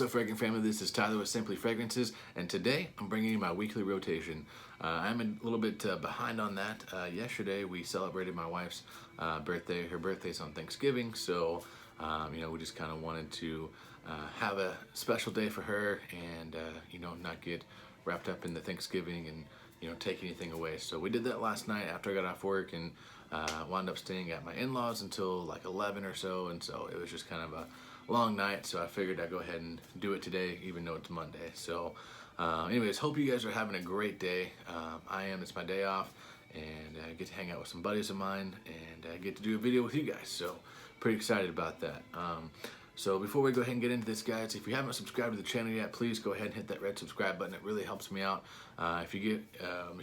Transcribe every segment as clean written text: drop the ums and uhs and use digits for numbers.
up, Fragrant family? This is Tyler with Simply Fragrances, and today I'm bringing you my weekly rotation. I'm a little bit behind on that. Yesterday we celebrated my wife's birthday. Her birthday's on Thanksgiving, so we just kind of wanted to have a special day for her, and not get wrapped up in the Thanksgiving and take anything away. So we did that last night after I got off work, and wound up staying at my in-laws until like 11 or so, and so it was just kind of a long night, so I figured I'd go ahead and do it today, even though it's Monday. So anyways, hope you guys are having a great day. I am. It's my day off, and I get to hang out with some buddies of mine, and I get to do a video with you guys, so pretty excited about that. So before we go ahead and get into this, guys, if you haven't subscribed to the channel yet, please go ahead and hit that red subscribe button. It really helps me out. If you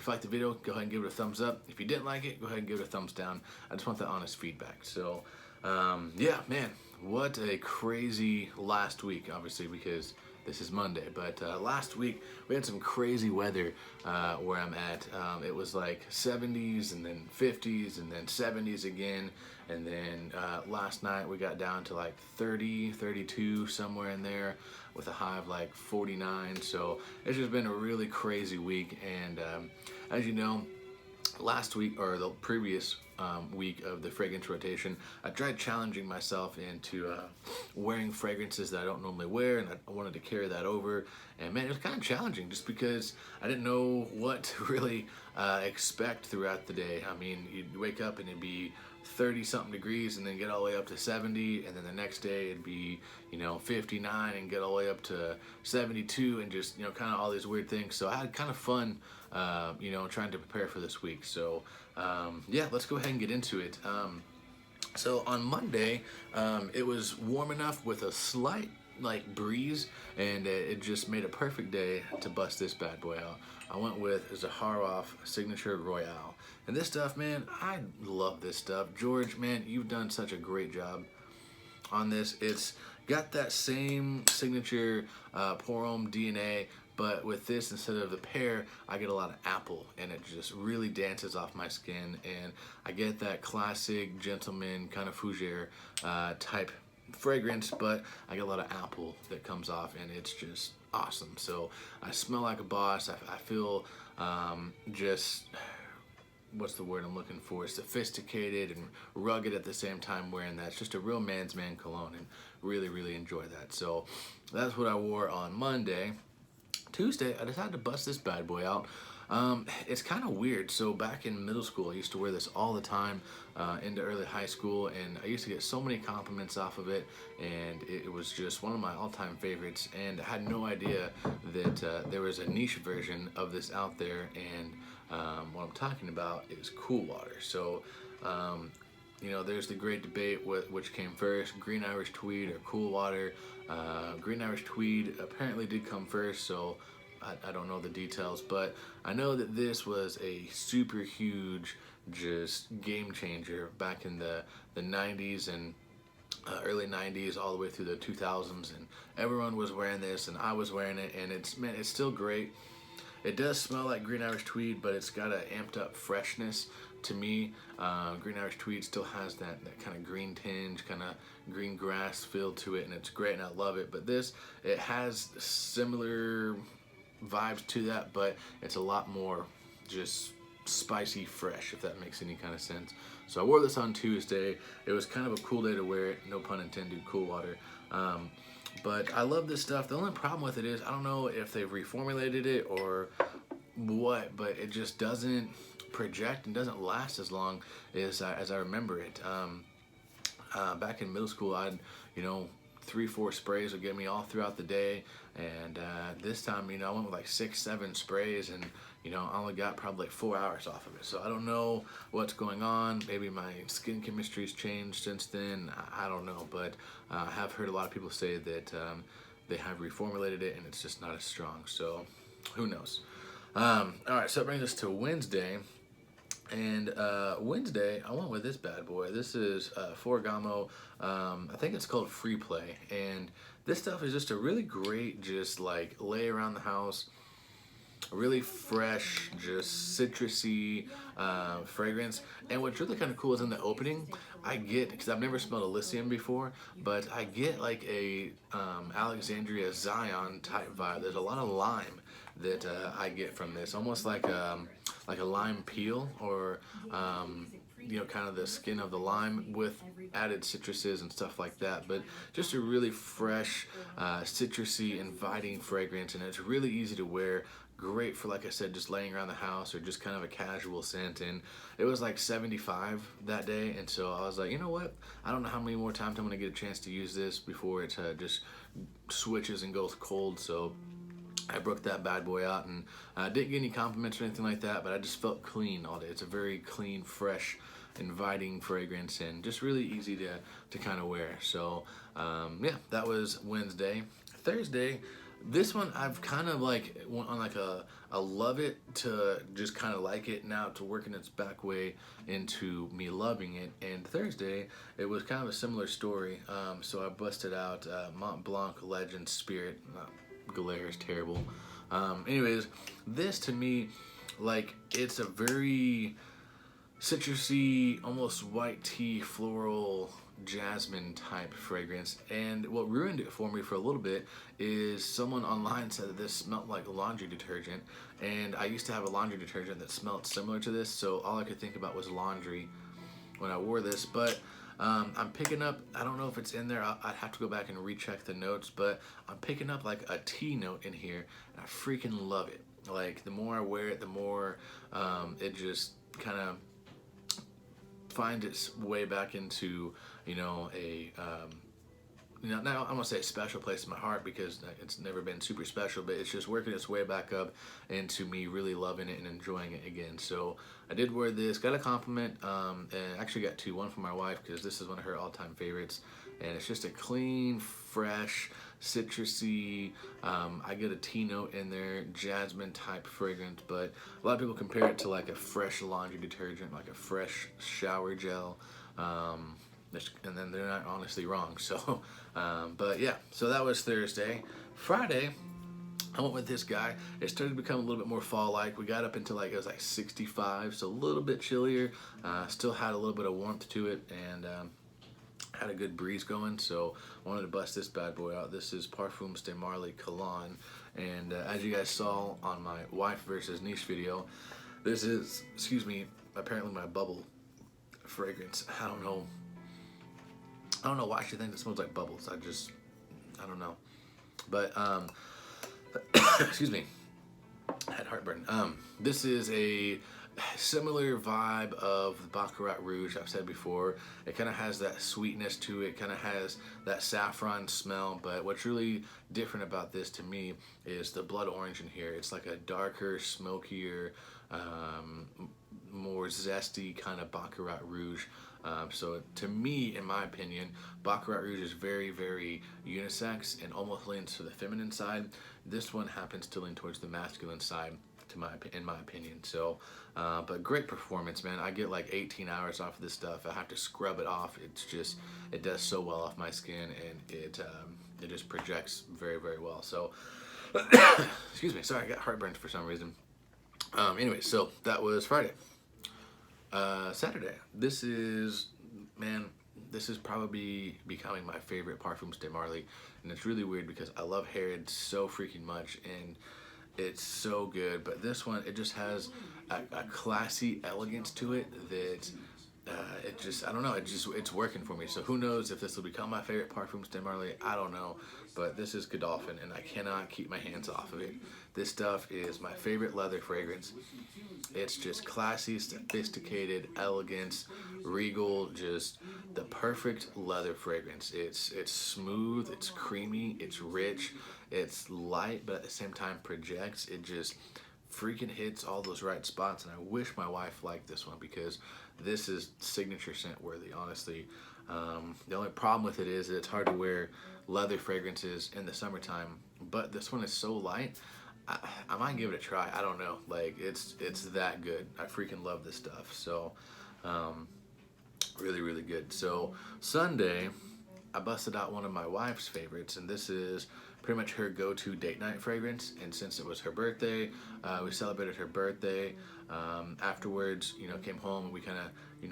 like the video, go ahead and give it a thumbs up. If you didn't like it, go ahead and give it a thumbs down. I just want that honest feedback. So yeah, man, what a crazy last week, obviously, because this is Monday, but last week we had some crazy weather where I'm at. It was like 70s and then 50s and then 70s again, and then last night we got down to like 30, 32, somewhere in there, with a high of like 49. So it's just been a really crazy week, and as you know, last week, or the previous week of the fragrance rotation, I tried challenging myself into wearing fragrances that I don't normally wear, and I wanted to carry that over. And man, it was kind of challenging just because I didn't know what to really expect throughout the day. I mean, you'd wake up and it'd be 30 something degrees and then get all the way up to 70, and then the next day it'd be 59 and get all the way up to 72, and just kind of all these weird things. So I had kind of fun trying to prepare for this week. So yeah, let's go ahead and get into it. So on Monday, it was warm enough with a slight breeze, and it just made a perfect day to bust this bad boy out. I went with Zaharoff Signature Royale, and this stuff, man, I love this stuff. George, man, you've done such a great job on this. It's got that same signature pour homme DNA, but with this, instead of the pear, I get a lot of apple, and it just really dances off my skin, and I get that classic gentleman kind of fougere type fragrance, but I get a lot of apple that comes off, and it's just awesome. So I smell like a boss. I feel just, what's the word I'm looking for, sophisticated and rugged at the same time wearing that. It's just a real man's man cologne, and really enjoy that. So that's what I wore on Monday. Tuesday, I decided to bust this bad boy out. It's kind of weird. So back in middle school, I used to wear this all the time into early high school, and I used to get so many compliments off of it, and it was just one of my all-time favorites, and I had no idea that there was a niche version of this out there, and what I'm talking about is Cool Water. So there's the great debate which came first, Green Irish Tweed or Cool Water. Green Irish Tweed apparently did come first, so I don't know the details, but I know that this was a super huge just game changer back in the 90s and early 90s all the way through the 2000s, and everyone was wearing this, and I was wearing it, and it's still great. It does smell like Green Irish Tweed, but it's got an amped up freshness to me. Green Irish Tweed still has that kind of green tinge, kind of green grass feel to it, and it's great, and I love it. But this, it has similar vibes to that, but it's a lot more just spicy fresh, if that makes any kind of sense. So I wore this on Tuesday. It was kind of a cool day to wear it, no pun intended, Cool Water. But I love this stuff. The only problem with it is, I don't know if they've reformulated it or what, but it just doesn't project and doesn't last as long as I remember it. Back in middle school, I'd 3-4 sprays would get me all throughout the day, and this time I went with like 6-7 sprays, and I only got probably like 4 hours off of it. So I don't know what's going on. Maybe my skin chemistry's changed since then. I don't know, but I have heard a lot of people say that they have reformulated it and it's just not as strong. So who knows? All right, so that brings us to Wednesday. And Wednesday, I went with this bad boy. This is Ferragamo. I think it's called Free Play. And this stuff is just a really great, just like lay around the house. really fresh, just citrusy fragrance. And what's really kind of cool is in the opening, I get, because I've never smelled Elysium before, but I get like a Alexandria Zion type vibe. There's a lot of lime that I get from this, almost like a lime peel, or you know, kind of the skin of the lime with added citruses and stuff like that. But just a really fresh, citrusy, inviting fragrance, and it's really easy to wear. Great for, like I said, just laying around the house or just kind of a casual scent. And it was like 75 that day, and so I was like, you know what? I don't know how many more times I'm gonna get a chance to use this before it just switches and goes cold. So I broke that bad boy out, and didn't get any compliments or anything like that, but I just felt clean all day. It's a very clean, fresh, inviting fragrance, and just really easy to kind of wear. So yeah, that was Wednesday. Thursday, this one I've kind of like went on like a love it to just kind of like it now to working its back way into me loving it. And Thursday, it was kind of a similar story. So I busted out Mont Blanc Legend Spirit. Galère is terrible. Anyways, this to me, like, it's a very citrusy, almost white tea, floral, jasmine type fragrance. And what ruined it for me for a little bit is someone online said that this smelled like laundry detergent, and I used to have a laundry detergent that smelled similar to this, so all I could think about was laundry when I wore this. But I'm picking up, I don't know if it's in there, I'd have to go back and recheck the notes, but I'm picking up like a tea note in here, and I freaking love it. Like, the more I wear it, the more it just kind of finds its way back into, you know, now I'm gonna say a special place in my heart, because it's never been super special, but it's just working its way back up into me really loving it and enjoying it again. So I did wear this, got a compliment, and actually got two, one from my wife, because this is one of her all-time favorites, and it's just a clean, fresh, citrusy, I get a tea note in there, jasmine type fragrance, but a lot of people compare it to like a fresh laundry detergent, like a fresh shower gel, and then they're not honestly wrong. So but yeah, so that was Thursday. Friday, I went with this guy. It started to become a little bit more fall-like. We got up into like, it was like 65, so a little bit chillier. Still had a little bit of warmth to it, and had a good breeze going, so I wanted to bust this bad boy out. This is Parfums de Marly Cologne, and as you guys saw on my wife versus niche video, this is, excuse me, apparently my bubble fragrance. I don't know why she thinks it smells like bubbles. I don't know. But excuse me, I had heartburn. This is a similar vibe of the Baccarat Rouge I've said before. It kind of has that sweetness to it, kind of has that saffron smell, but what's really different about this to me is the blood orange in here. It's like a darker, smokier, more zesty kind of Baccarat Rouge. So to me, in my opinion, Baccarat Rouge is very, very unisex and almost leans to the feminine side. This one happens to lean towards the masculine side, in my opinion. So, but great performance, man. I get like 18 hours off of this stuff. I have to scrub it off. It's just, it does so well off my skin, and it just projects very, very well. So, excuse me, sorry, I got heartburn for some reason. Anyway, so that was Friday. Saturday. This is probably becoming my favorite Parfums de Marly, and it's really weird because I love Harrod so freaking much, and it's so good. But this one, it just has a classy elegance to it that it just, I don't know, it's working for me. So who knows if this will become my favorite Parfums de Marly? I don't know, but this is Godolphin, and I cannot keep my hands off of it. This stuff is my favorite leather fragrance. It's just classy, sophisticated, elegance, regal, just the perfect leather fragrance. It's smooth, it's creamy, it's rich, it's light, but at the same time projects. It just freaking hits all those right spots, and I wish my wife liked this one, because this is signature scent worthy, honestly. The only problem with it is that it's hard to wear leather fragrances in the summertime, but this one is so light, I might give it a try. I don't know, like, it's that good. I freaking love this stuff. So really, really good. So Sunday, I busted out one of my wife's favorites, and this is pretty much her go-to date night fragrance. And since it was her birthday, we celebrated her birthday. Afterwards, came home and we kind of,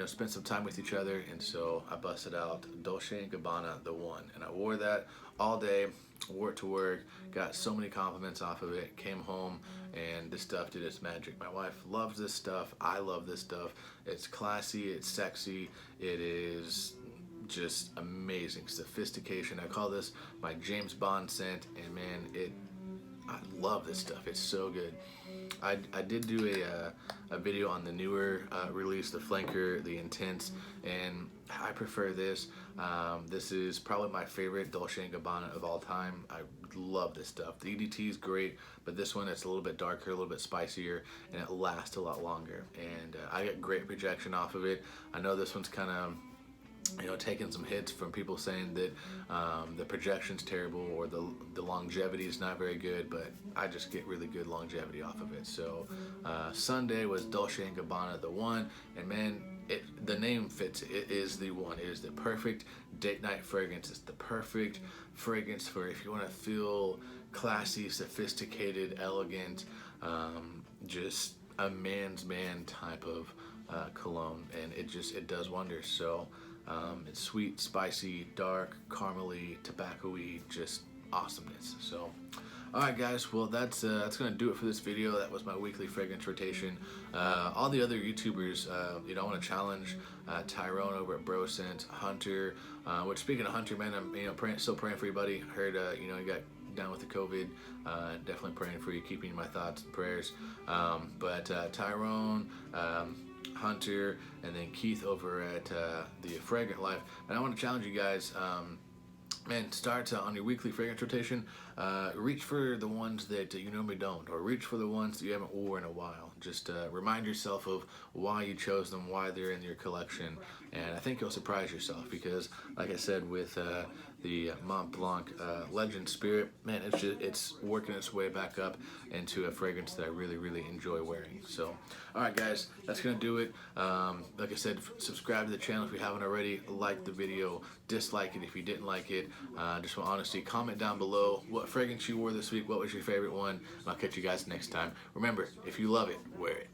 spent some time with each other. And so I busted out Dolce & Gabbana The One, and I wore that all day, wore it to work, got so many compliments off of it, came home, and this stuff did its magic. My wife loves this stuff. I love this stuff. It's classy, it's sexy, it is just amazing sophistication. I call this my James Bond scent, and man, I love this stuff. It's so good. I did do a video on the newer release, the Flanker, the Intense, and I prefer this. This is probably my favorite Dolce & Gabbana of all time. I love this stuff. The EDT is great, but this one, it's a little bit darker, a little bit spicier, and it lasts a lot longer. And I get great projection off of it. I know this one's kind of taking some hits from people saying that the projection's terrible or the longevity is not very good, but I just get really good longevity off of it. So Sunday was Dolce & Gabbana The One, and man, the name fits. It is the one. It is the perfect date night fragrance. It's the perfect fragrance for if you want to feel classy, sophisticated, elegant, just a man's man type of cologne, and it does wonders. So it's sweet, spicy, dark, caramely, tobacco-y, just awesomeness. So, all right, guys. Well, that's gonna do it for this video. That was my weekly fragrance rotation. All the other YouTubers, I want to challenge Tyrone over at BroScent, Hunter. Which, speaking of Hunter, man, I'm still praying for you, buddy. Heard you got down with the COVID. Definitely praying for you, keeping my thoughts and prayers. But Tyrone. Hunter, and then Keith over at the Fragrant Life. And I want to challenge you guys, man, start on your weekly fragrance rotation. Reach for the ones that you normally don't, or reach for the ones that you haven't worn in a while. Just remind yourself of why you chose them, why they're in your collection, and I think you'll surprise yourself because, like I said, with the Mont Blanc Legend Spirit, man, it's working its way back up into a fragrance that I really, really enjoy wearing. So, all right, guys, that's gonna do it. Like I said, subscribe to the channel if you haven't already. Like the video, dislike it if you didn't like it. Just want honesty. Comment down below what fragrance you wore this week. What was your favorite one? And I'll catch you guys next time. Remember, if you love it, wear it.